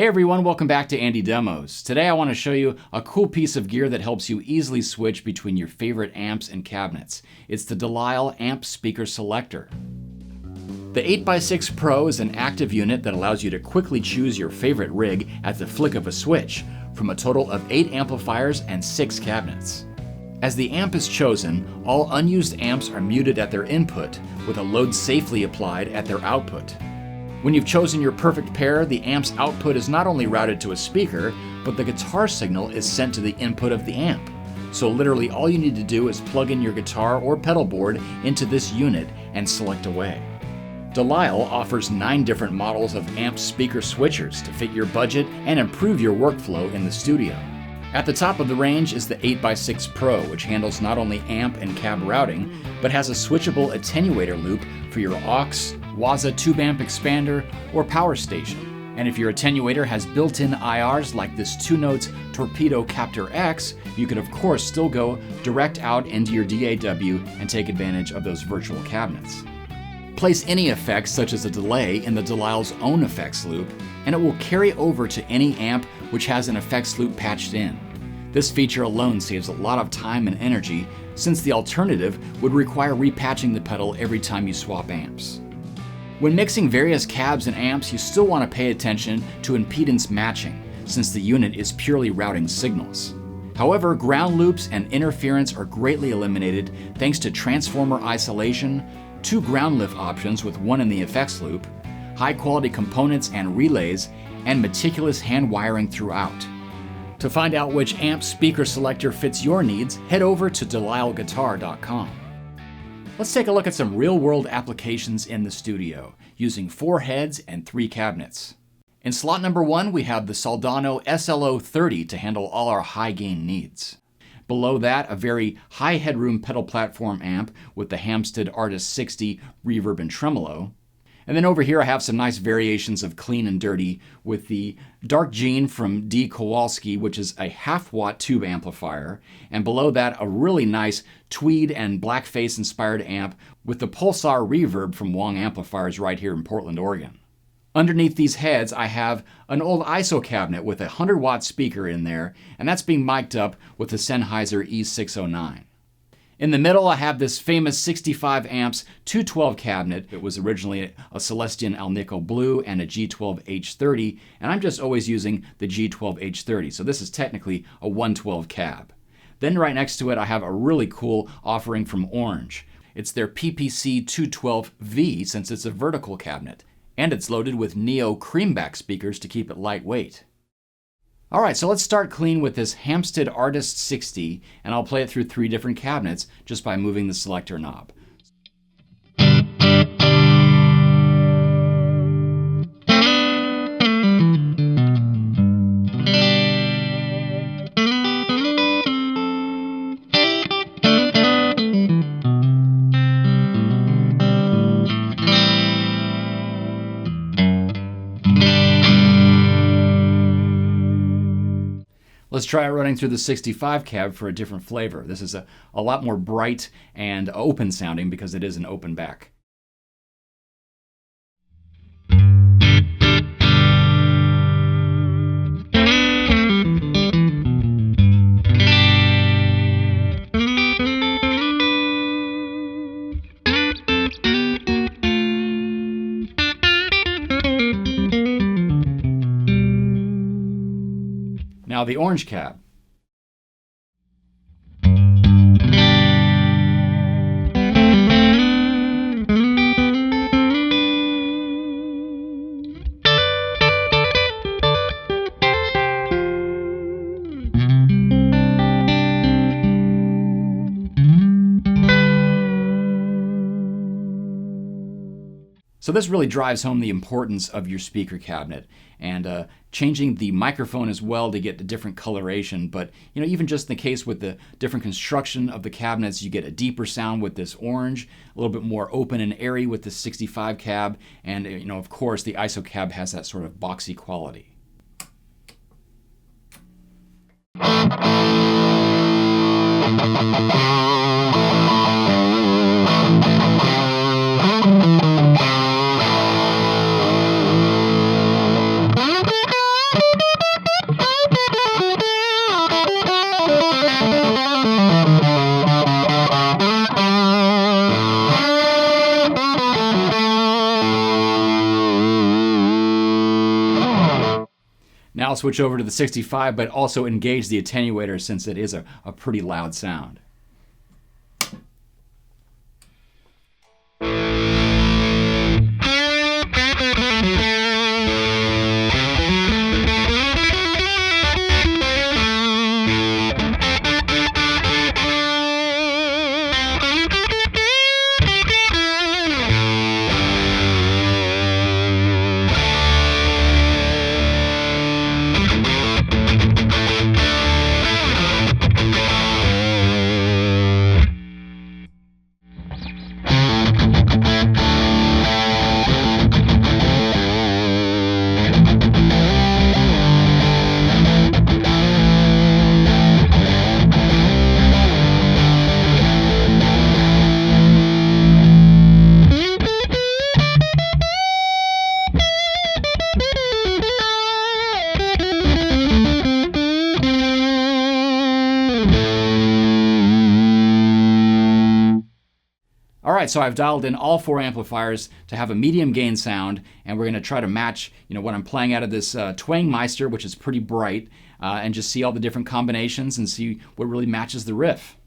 Hey everyone, welcome back to AndyDemos. Today I want to show you a cool piece of gear that helps you easily switch between your favorite amps and cabinets. It's the Lisle Amp Speaker Selector. The 8x6 Pro is an active unit that allows you to quickly choose your favorite rig at the flick of a switch from a total of 8 amplifiers and 6 cabinets. As the amp is chosen, all unused amps are muted at their input, with a load safely applied at their output. When you've chosen your perfect pair, the amp's output is not only routed to a speaker, but the guitar signal is sent to the input of the amp. So literally all you need to do is plug in your guitar or pedalboard into this unit and select away. Lisle offers 9 different models of amp speaker switchers to fit your budget and improve your workflow in the studio. At the top of the range is the 8x6 Pro, which handles not only amp and cab routing, but has a switchable attenuator loop for your aux, Waza tube amp expander, or power station. And if your attenuator has built-in IRs like this 2-notes Torpedo Captor X, you can of course still go direct out into your DAW and take advantage of those virtual cabinets. Place any effects such as a delay in the Lisle's own effects loop, and it will carry over to any amp which has an effects loop patched in. This feature alone saves a lot of time and energy, since the alternative would require repatching the pedal every time you swap amps. When mixing various cabs and amps, you still want to pay attention to impedance matching, since the unit is purely routing signals. However, ground loops and interference are greatly eliminated thanks to transformer isolation, 2 ground lift options with 1 in the effects loop, high quality components and relays, and meticulous hand wiring throughout. To find out which amp speaker selector fits your needs, head over to DelisleGuitar.com. Let's take a look at some real-world applications in the studio, using 4 heads and 3 cabinets. In slot number 1, we have the SOLDANO SLO-30 to handle all our high-gain needs. Below that, a very high headroom pedal platform amp with the HAMSTEAD Artist 60 reverb and tremolo. And then over here I have some nice variations of clean and dirty with the Dark Gene from Kowalski, which is a 1/2 watt tube amplifier. And below that, a really nice tweed and blackface inspired amp with the Pulsar reverb from Wong Amplifiers right here in Portland, Oregon. Underneath these heads, I have an old ISO cabinet with a 100 watt speaker in there, and that's being mic'd up with the Sennheiser E609. In the middle, I have this famous 65 amps 212 cabinet. It was originally a Celestion Alnico Blue and a G12H30, and I'm just always using the G12H30, so this is technically a 112 cab. Then right next to it, I have a really cool offering from Orange. It's their PPC 212V, since it's a vertical cabinet, and it's loaded with Neo creamback speakers to keep it lightweight. Alright, so let's start clean with this HAMSTEAD Artist 60, and I'll play it through 3 different cabinets just by moving the selector knob. Let's try it running through the 65 cab for a different flavor. This is a lot more bright and open sounding because it is an open back. Now the Orange cab. So this really drives home the importance of your speaker cabinet, and changing the microphone as well to get a different coloration. But even just in the case with the different construction of the cabinets, you get a deeper sound with this Orange, a little bit more open and airy with the 65 cab, and of course the ISO cab has that sort of boxy quality. switch over to the 65, but also engage the attenuator since it is a pretty loud sound. Alright, so I've dialed in all 4 amplifiers to have a medium gain sound, and we're going to try to match what I'm playing out of this Twangmeister, which is pretty bright, and just see all the different combinations and see what really matches the riff.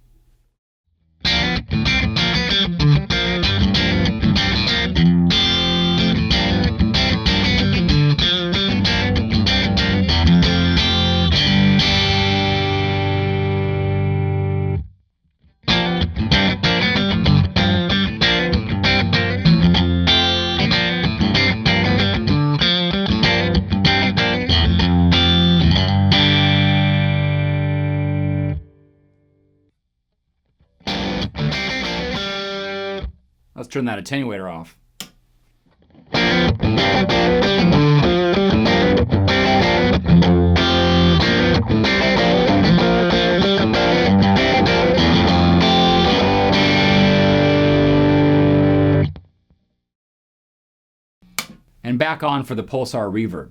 Let's turn that attenuator off. And back on for the Pulsar reverb.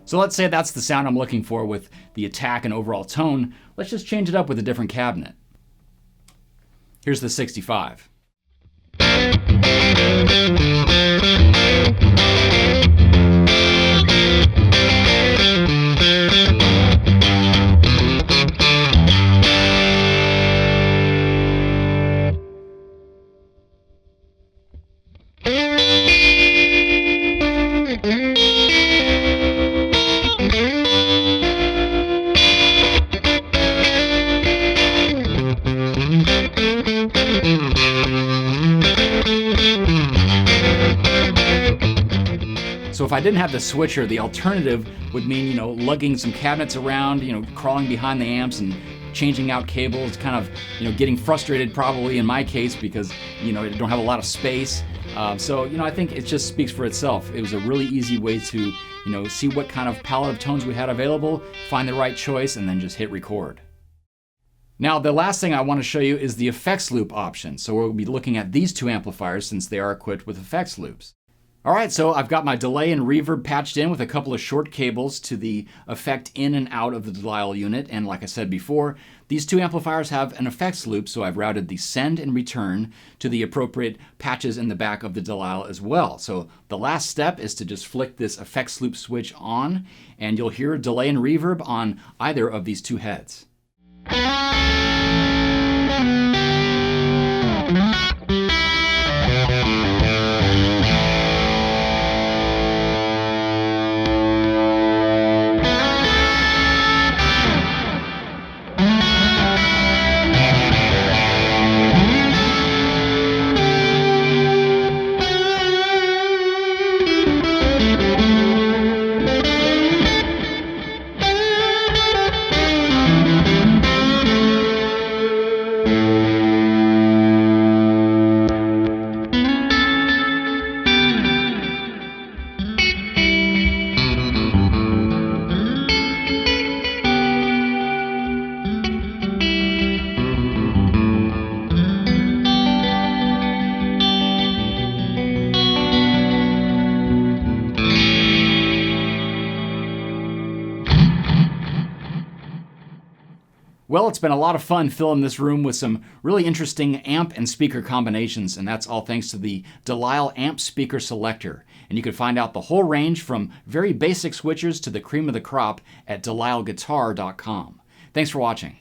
So let's say that's the sound I'm looking for with the attack and overall tone. Let's just change it up with a different cabinet. Here's the 65. So if I didn't have the switcher, the alternative would mean, lugging some cabinets around, crawling behind the amps and changing out cables, kind of, getting frustrated probably in my case because, you don't have a lot of space. So, I think it just speaks for itself. It was a really easy way to, see what kind of palette of tones we had available, find the right choice, and then just hit record. Now, the last thing I want to show you is the effects loop option. So we'll be looking at these 2 amplifiers since they are equipped with effects loops. Alright, so I've got my delay and reverb patched in with a couple of short cables to the effect in and out of the Lisle unit, and like I said before, these 2 amplifiers have an effects loop, so I've routed the send and return to the appropriate patches in the back of the Lisle as well. So the last step is to just flick this effects loop switch on, and you'll hear delay and reverb on either of these 2 heads. Well, it's been a lot of fun filling this room with some really interesting amp and speaker combinations, and that's all thanks to the Lisle amp speaker selector. And you can find out the whole range from very basic switchers to the cream of the crop at DelisleGuitar.com. Thanks for watching.